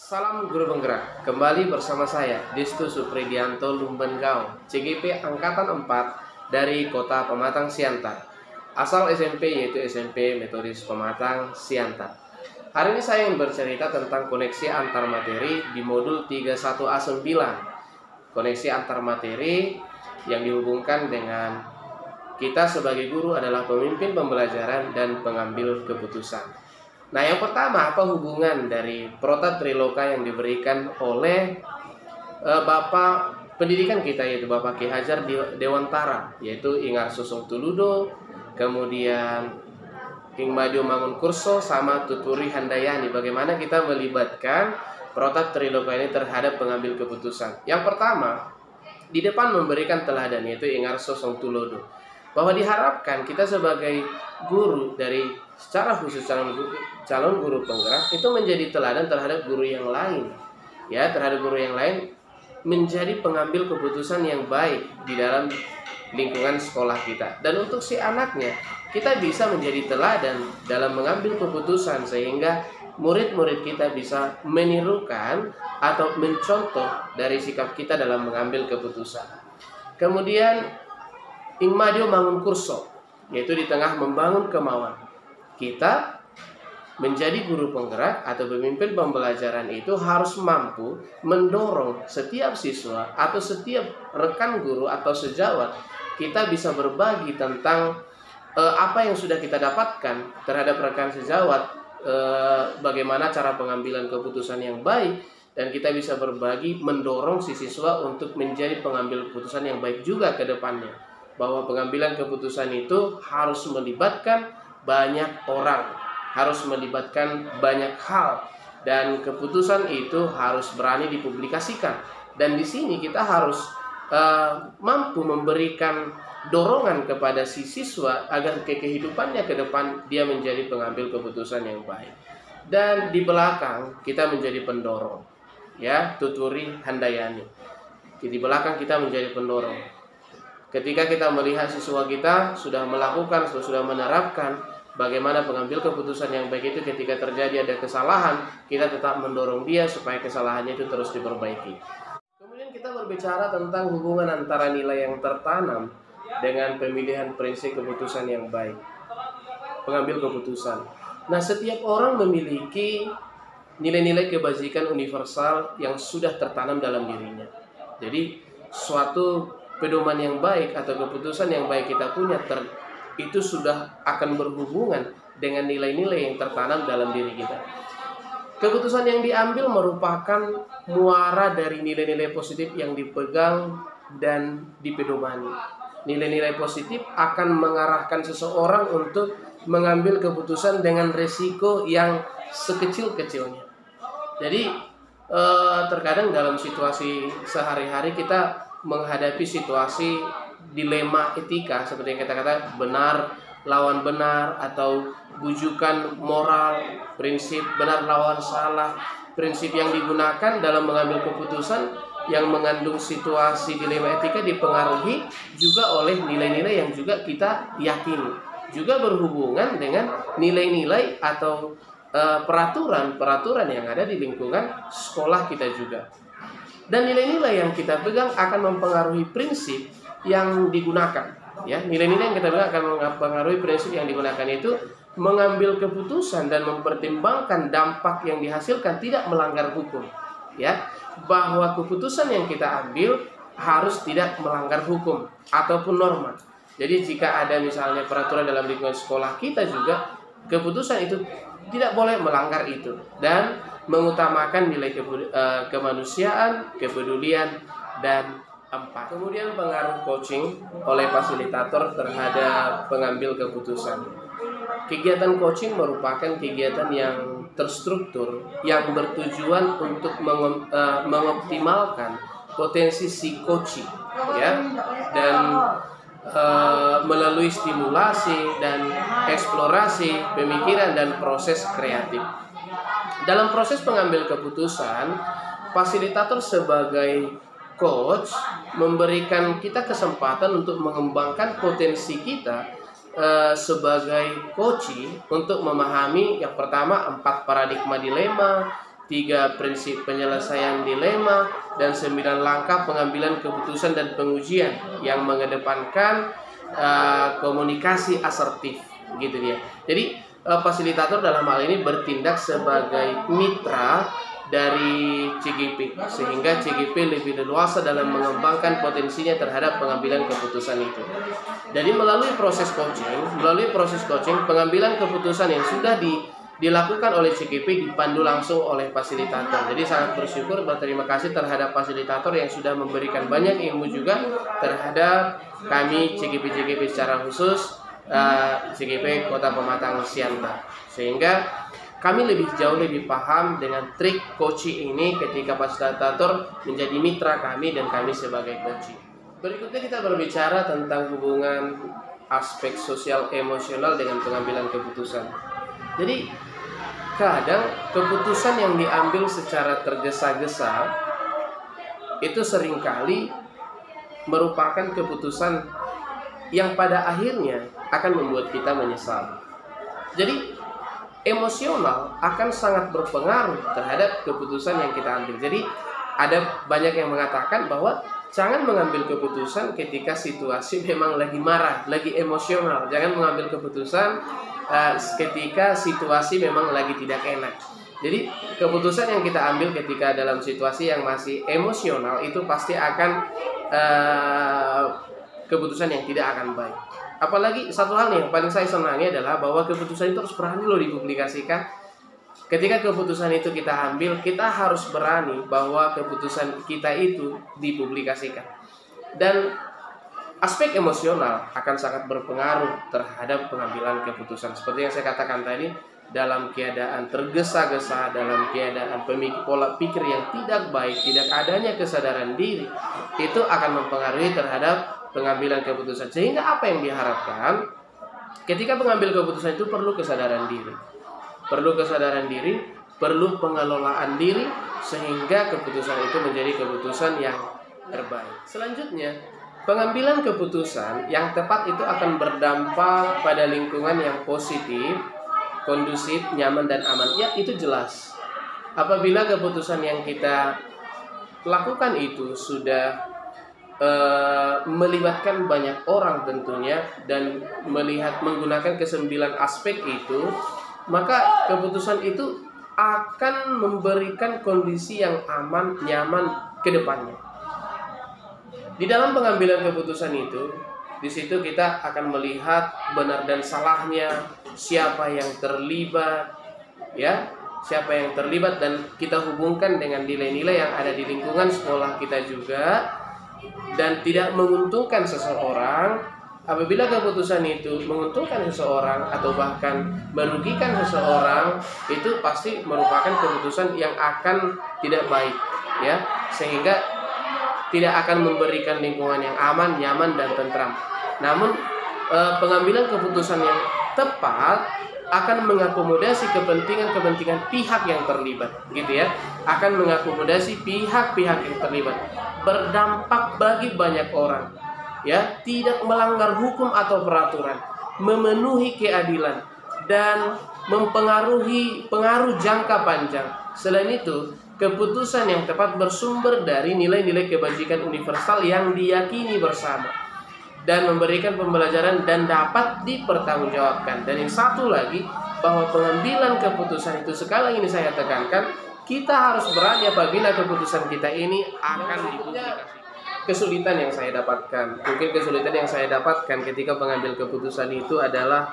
Salam Guru Penggerak, kembali bersama saya Destu Supridianto Lumbengau, CGP Angkatan 4 dari Kota Pematang Siantar. Asal SMP yaitu SMP Metodis Pematang Siantar. Hari ini saya ingin bercerita tentang koneksi antar materi di modul 31A9. Koneksi antar materi yang dihubungkan dengan kita sebagai guru adalah pemimpin pembelajaran dan pengambil keputusan. Nah, yang pertama, apa hubungan dari Prota Triloka yang diberikan oleh Bapak pendidikan kita, yaitu Bapak Ki Hajar Dewantara, yaitu Ingar Susung Tuludo, kemudian King Madio Mangunkursho, sama Tuturi Handayani. Bagaimana kita melibatkan Prota Triloka ini terhadap pengambil keputusan? Yang pertama, di depan memberikan teladan, yaitu Ingar Susung Tuludo, bahwa diharapkan kita sebagai guru dari secara khusus calon guru penggerak itu menjadi teladan terhadap guru yang lain, ya, terhadap guru yang lain, menjadi pengambil keputusan yang baik di dalam lingkungan sekolah kita. Dan untuk si anaknya, kita bisa menjadi teladan dalam mengambil keputusan sehingga murid-murid kita bisa menirukan atau mencontoh dari sikap kita dalam mengambil keputusan. Kemudian Ing Madio Mangunkursho, yaitu di tengah membangun kemauan. Kita menjadi guru penggerak atau pemimpin pembelajaran itu harus mampu mendorong setiap siswa atau setiap rekan guru atau sejawat kita bisa berbagi tentang apa yang sudah kita dapatkan terhadap rekan sejawat, bagaimana cara pengambilan keputusan yang baik, dan kita bisa berbagi mendorong si siswa untuk menjadi pengambil keputusan yang baik juga ke depannya. Bahwa pengambilan keputusan itu harus melibatkan banyak orang, harus melibatkan banyak hal, dan keputusan itu harus berani dipublikasikan. Dan di sini kita harus mampu memberikan dorongan kepada si siswa agar ke kehidupannya ke depan dia menjadi pengambil keputusan yang baik. Dan di belakang kita menjadi pendorong, ya, Tuturi Handayani. Di belakang kita menjadi pendorong. Ketika kita melihat siswa kita sudah melakukan, sudah menerapkan bagaimana pengambil keputusan yang baik itu, ketika terjadi ada kesalahan, kita tetap mendorong dia supaya kesalahannya itu terus diperbaiki. Kemudian kita berbicara tentang hubungan antara nilai yang tertanam dengan pemilihan prinsip keputusan yang baik, pengambil keputusan. Nah, setiap orang memiliki nilai-nilai kebajikan universal yang sudah tertanam dalam dirinya. Jadi, suatu pedoman yang baik atau keputusan yang baik kita punya itu sudah akan berhubungan dengan nilai-nilai yang tertanam dalam diri kita. Keputusan yang diambil merupakan muara dari nilai-nilai positif yang dipegang dan dipedomani. Nilai-nilai positif akan mengarahkan seseorang untuk mengambil keputusan dengan resiko yang sekecil-kecilnya. Jadi terkadang dalam situasi sehari-hari kita menghadapi situasi dilema etika, seperti yang kita katakan benar lawan benar, atau bujukan moral, prinsip benar lawan salah. Prinsip yang digunakan dalam mengambil keputusan yang mengandung situasi dilema etika dipengaruhi juga oleh nilai-nilai yang juga kita yakini, juga berhubungan dengan nilai-nilai atau peraturan-peraturan yang ada di lingkungan sekolah kita juga. Dan nilai-nilai yang kita pegang akan mempengaruhi prinsip yang digunakan. Ya, nilai-nilai yang kita pegang akan mempengaruhi prinsip yang digunakan itu mengambil keputusan dan mempertimbangkan dampak yang dihasilkan tidak melanggar hukum. Ya, bahwa keputusan yang kita ambil harus tidak melanggar hukum ataupun norma. Jadi jika ada misalnya peraturan dalam lingkungan sekolah kita juga, keputusan itu tidak boleh melanggar itu dan mengutamakan nilai kemanusiaan, kepedulian, dan empati. Kemudian pengaruh coaching oleh fasilitator terhadap pengambil keputusan. Kegiatan coaching merupakan kegiatan yang terstruktur yang bertujuan untuk mengoptimalkan potensi si coaching, ya, dan melalui stimulasi dan eksplorasi pemikiran dan proses kreatif. Dalam proses pengambil keputusan, fasilitator sebagai coach memberikan kita kesempatan untuk mengembangkan potensi kita sebagai coach untuk memahami yang pertama 4 paradigma dilema, 3 prinsip penyelesaian dilema, dan 9 langkah pengambilan keputusan dan pengujian yang mengedepankan komunikasi asertif, gitu dia. Jadi fasilitator dalam hal ini bertindak sebagai mitra dari CGP, sehingga CGP lebih leluasa dalam mengembangkan potensinya terhadap pengambilan keputusan itu. Jadi melalui proses coaching, pengambilan keputusan yang sudah dilakukan oleh CGP dipandu langsung oleh fasilitator. Jadi sangat berterima kasih terhadap fasilitator yang sudah memberikan banyak ilmu juga terhadap kami CGP secara khusus CGP Kota Pematang Siantar, sehingga kami jauh lebih paham dengan trik coaching ini ketika fasilitator menjadi mitra kami dan kami sebagai coaching. Berikutnya kita berbicara tentang hubungan aspek sosial emosional dengan pengambilan keputusan. Jadi kadang keputusan yang diambil secara tergesa-gesa itu seringkali merupakan keputusan yang pada akhirnya akan membuat kita menyesal. Jadi emosional akan sangat berpengaruh terhadap keputusan yang kita ambil. Jadi ada banyak yang mengatakan bahwa jangan mengambil keputusan ketika situasi memang lagi marah, lagi emosional. Jangan mengambil keputusan ketika situasi memang lagi tidak enak. Jadi keputusan yang kita ambil ketika dalam situasi yang masih emosional itu pasti akan keputusan yang tidak akan baik. Apalagi satu hal nih yang paling saya senangi adalah bahwa keputusan itu harus berani loh dipublikasikan. Ketika keputusan itu kita ambil, kita harus berani bahwa keputusan kita itu dipublikasikan. Dan aspek emosional akan sangat berpengaruh terhadap pengambilan keputusan. Seperti yang saya katakan tadi, dalam keadaan tergesa-gesa, dalam keadaan pola pikir yang tidak baik, tidak adanya kesadaran diri, itu akan mempengaruhi terhadap pengambilan keputusan. Sehingga apa yang diharapkan ketika pengambil keputusan itu perlu kesadaran diri. Perlu pengelolaan diri sehingga keputusan itu menjadi keputusan yang terbaik. Selanjutnya, pengambilan keputusan yang tepat itu akan berdampak pada lingkungan yang positif, kondusif, nyaman dan aman. Ya, itu jelas. Apabila keputusan yang kita lakukan itu sudah melibatkan banyak orang tentunya dan menggunakan ke-9 aspek itu, maka keputusan itu akan memberikan kondisi yang aman, nyaman ke depannya. Di dalam pengambilan keputusan itu, di situ kita akan melihat benar dan salahnya, siapa yang terlibat, dan kita hubungkan dengan nilai-nilai yang ada di lingkungan sekolah kita juga. Dan tidak menguntungkan seseorang. Apabila keputusan itu menguntungkan seseorang atau bahkan merugikan seseorang, itu pasti merupakan keputusan yang akan tidak baik, ya, sehingga tidak akan memberikan lingkungan yang aman, nyaman dan tentram. Namun pengambilan keputusan yang tepat akan mengakomodasi kepentingan pihak yang terlibat, gitu ya. Akan mengakomodasi pihak-pihak yang terlibat, berdampak bagi banyak orang, ya, tidak melanggar hukum atau peraturan, memenuhi keadilan dan pengaruh jangka panjang. Selain itu, keputusan yang tepat bersumber dari nilai-nilai kebajikan universal yang diyakini bersama dan memberikan pembelajaran dan dapat dipertanggungjawabkan. Dan yang satu lagi, bahwa pengambilan keputusan itu sekali ini saya tekankan, kita harus berani apabila keputusan kita ini akan dipublikasikan. Kesulitan yang saya dapatkan ketika mengambil keputusan itu adalah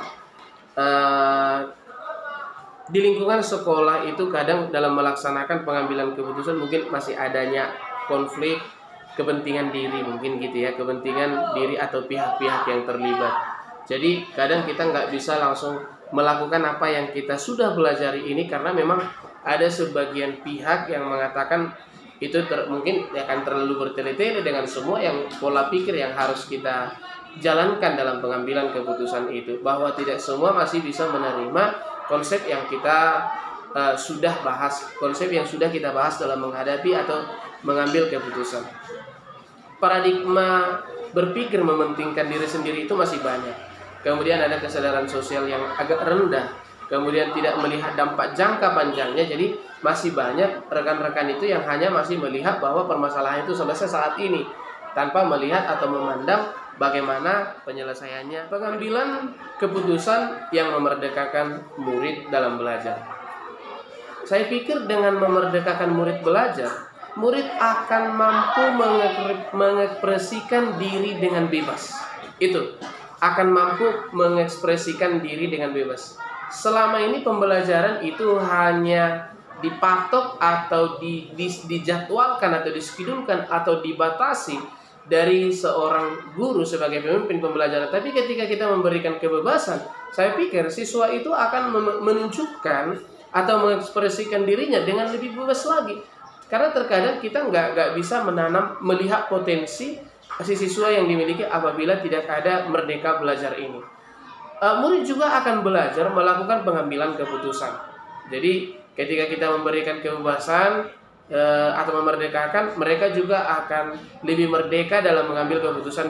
di lingkungan sekolah itu kadang dalam melaksanakan pengambilan keputusan mungkin masih adanya konflik kepentingan diri, mungkin gitu ya, kepentingan diri atau pihak-pihak yang terlibat. Jadi kadang kita nggak bisa langsung melakukan apa yang kita sudah pelajari ini, karena memang ada sebagian pihak yang mengatakan itu mungkin akan terlalu bertele-tele dengan semua yang pola pikir yang harus kita jalankan dalam pengambilan keputusan itu, bahwa tidak semua masih bisa menerima konsep yang kita sudah bahas, konsep yang sudah kita bahas dalam menghadapi atau mengambil keputusan. Paradigma berpikir mementingkan diri sendiri itu masih banyak. Kemudian ada kesadaran sosial yang agak rendah kemudian tidak melihat dampak jangka panjangnya. Jadi masih banyak rekan-rekan itu yang hanya masih melihat bahwa permasalahan itu selesai saat ini, tanpa melihat atau memandang bagaimana penyelesaiannya. Pengambilan keputusan yang memerdekakan murid dalam belajar. Saya pikir dengan memerdekakan murid belajar, murid akan mampu mengekspresikan diri dengan bebas. Itu akan mampu mengekspresikan diri dengan bebas. Selama ini pembelajaran itu hanya dipatok atau dijadwalkan atau diskidulkan atau dibatasi dari seorang guru sebagai pemimpin pembelajaran. Tapi ketika kita memberikan kebebasan, saya pikir siswa itu akan menunjukkan atau mengekspresikan dirinya dengan lebih bebas lagi. Karena terkadang kita nggak bisa melihat potensi si siswa yang dimiliki apabila tidak ada merdeka belajar ini. Murid juga akan belajar melakukan pengambilan keputusan. Jadi ketika kita memberikan kebebasan atau memerdekakan, mereka juga akan lebih merdeka dalam mengambil keputusan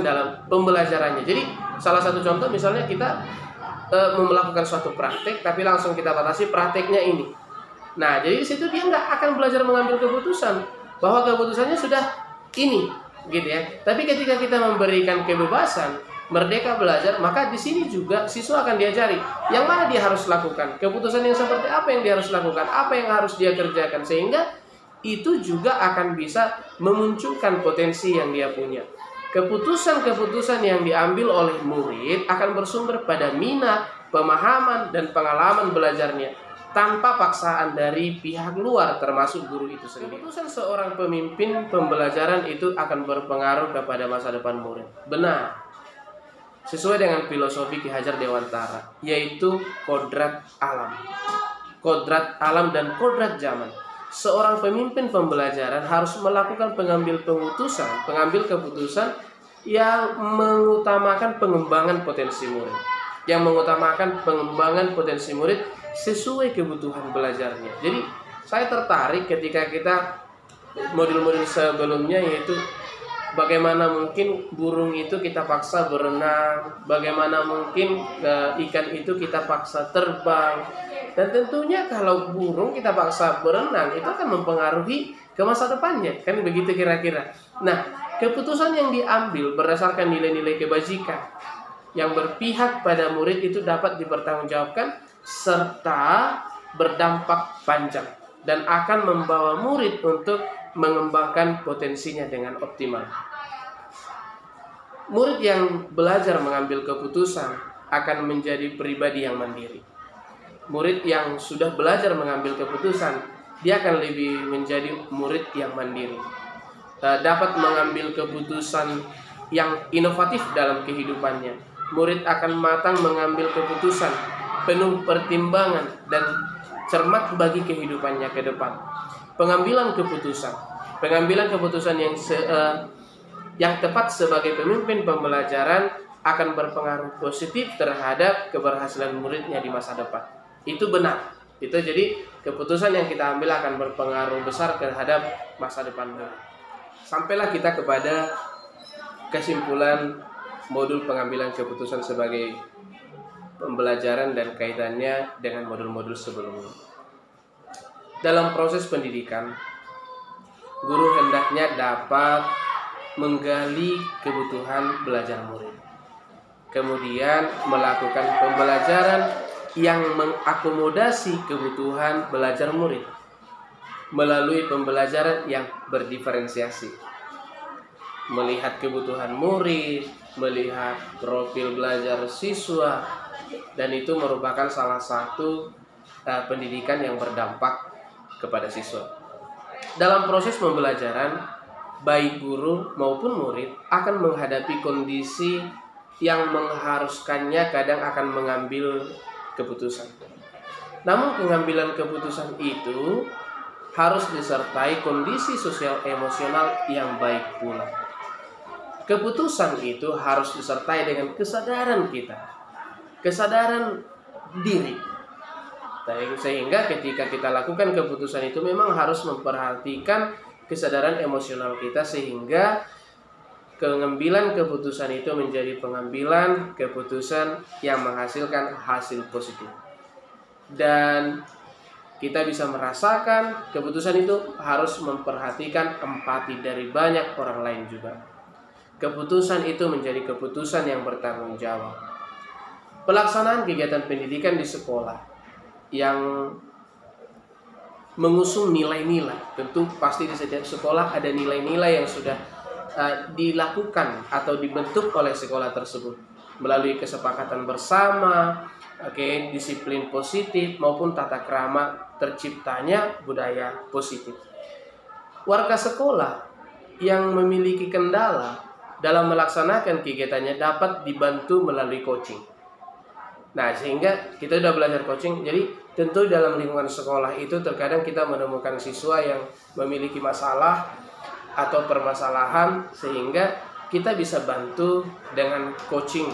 dalam pembelajarannya. Jadi salah satu contoh misalnya kita melakukan suatu praktek, tapi langsung kita batasi prakteknya ini. Nah, jadi di situ dia nggak akan belajar mengambil keputusan bahwa keputusannya sudah ini, gitu ya. Tapi ketika kita memberikan kebebasan, merdeka belajar, maka di sini juga siswa akan diajari yang mana dia harus lakukan, keputusan yang seperti apa yang dia harus lakukan, apa yang harus dia kerjakan, sehingga itu juga akan bisa memunculkan potensi yang dia punya. Keputusan-keputusan yang diambil oleh murid akan bersumber pada minat, pemahaman, dan pengalaman belajarnya tanpa paksaan dari pihak luar termasuk guru itu sendiri. Keputusan seorang pemimpin pembelajaran itu akan berpengaruh kepada masa depan murid. Benar. Sesuai dengan filosofi Ki Hajar Dewantara, yaitu kodrat alam. Kodrat alam dan kodrat zaman. Seorang pemimpin pembelajaran harus melakukan pengambil keputusan yang mengutamakan pengembangan potensi murid, yang mengutamakan pengembangan potensi murid sesuai kebutuhan belajarnya. Jadi saya tertarik ketika kita modul-modul sebelumnya, yaitu bagaimana mungkin burung itu kita paksa berenang, bagaimana mungkin ikan itu kita paksa terbang. Dan tentunya kalau burung kita paksa berenang, itu akan mempengaruhi ke masa depannya, kan begitu kira-kira. Nah, keputusan yang diambil berdasarkan nilai-nilai kebajikan yang berpihak pada murid itu dapat dipertanggungjawabkan serta berdampak panjang dan akan membawa murid untuk mengembangkan potensinya dengan optimal. Murid yang belajar mengambil keputusan akan menjadi pribadi yang mandiri. Murid yang sudah belajar mengambil keputusan, dia akan lebih menjadi murid yang mandiri, dapat mengambil keputusan yang inovatif dalam kehidupannya. Murid akan matang mengambil keputusan, penuh pertimbangan dan cermat bagi kehidupannya ke depan. Pengambilan keputusan yang tepat sebagai pemimpin pembelajaran akan berpengaruh positif terhadap keberhasilan muridnya di masa depan. Itu benar. Itu jadi keputusan yang kita ambil akan berpengaruh besar terhadap masa depan murid. Sampailah kita kepada kesimpulan modul pengambilan keputusan sebagai pembelajaran dan kaitannya dengan modul-modul sebelumnya. Dalam proses pendidikan, guru hendaknya dapat menggali kebutuhan belajar murid, kemudian melakukan pembelajaran yang mengakomodasi kebutuhan belajar murid melalui pembelajaran yang berdiferensiasi, melihat kebutuhan murid, melihat profil belajar siswa, dan itu merupakan salah satu pendidikan yang berdampak kepada siswa. Dalam proses pembelajaran, baik guru maupun murid akan menghadapi kondisi yang mengharuskannya kadang akan mengambil keputusan. Namun pengambilan keputusan itu harus disertai kondisi sosial emosional yang baik pula. Keputusan itu harus disertai dengan kesadaran kita, kesadaran diri. Sehingga ketika kita lakukan keputusan itu memang harus memperhatikan kesadaran emosional kita, sehingga pengambilan keputusan itu menjadi pengambilan keputusan yang menghasilkan hasil positif. Dan kita bisa merasakan keputusan itu harus memperhatikan empati dari banyak orang lain juga. Keputusan itu menjadi keputusan yang bertanggung jawab. Pelaksanaan kegiatan pendidikan di sekolah yang mengusung nilai-nilai, tentu pasti di setiap sekolah ada nilai-nilai yang sudah dilakukan atau dibentuk oleh sekolah tersebut melalui kesepakatan bersama, disiplin positif maupun tata krama terciptanya budaya positif. Warga sekolah yang memiliki kendala dalam melaksanakan kegiatannya dapat dibantu melalui coaching. Nah, sehingga kita sudah belajar coaching, jadi tentu dalam lingkungan sekolah itu terkadang kita menemukan siswa yang memiliki masalah atau permasalahan, sehingga kita bisa bantu dengan coaching.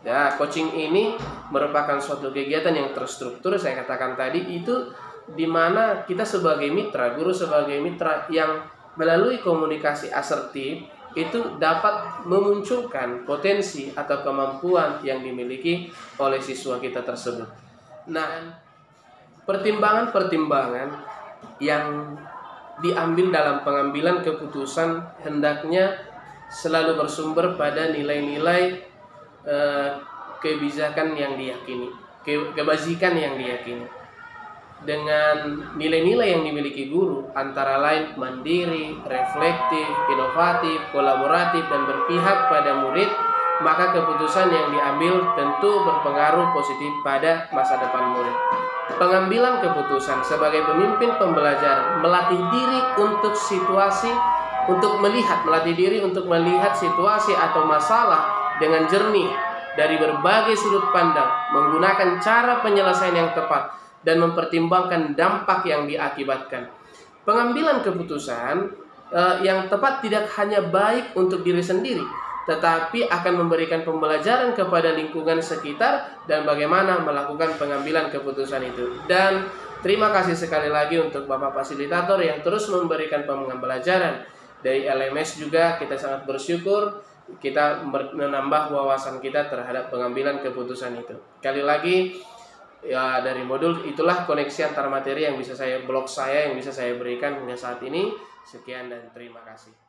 Ya, coaching ini merupakan suatu kegiatan yang terstruktur, saya katakan tadi, itu di mana kita sebagai mitra, guru sebagai mitra yang melalui komunikasi asertif itu dapat memunculkan potensi atau kemampuan yang dimiliki oleh siswa kita tersebut. Nah, pertimbangan-pertimbangan yang diambil dalam pengambilan keputusan hendaknya selalu bersumber pada nilai-nilai kebijakan yang diyakini, kebajikan yang diyakini. Dengan nilai-nilai yang dimiliki guru antara lain mandiri, reflektif, inovatif, kolaboratif, dan berpihak pada murid, maka keputusan yang diambil tentu berpengaruh positif pada masa depan murid. Pengambilan keputusan sebagai pemimpin pembelajaran melatih diri untuk melatih diri untuk melihat situasi atau masalah dengan jernih dari berbagai sudut pandang, menggunakan cara penyelesaian yang tepat, dan mempertimbangkan dampak yang diakibatkan. Pengambilan keputusan yang tepat tidak hanya baik untuk diri sendiri, tetapi akan memberikan pembelajaran kepada lingkungan sekitar dan bagaimana melakukan pengambilan keputusan itu. Dan terima kasih sekali lagi untuk Bapak Fasilitator yang terus memberikan pembelajaran. Dari LMS juga kita sangat bersyukur kita menambah wawasan kita terhadap pengambilan keputusan itu. Sekali lagi, ya, dari modul itulah koneksi antar materi yang bisa saya berikan hingga saat ini. Sekian dan terima kasih.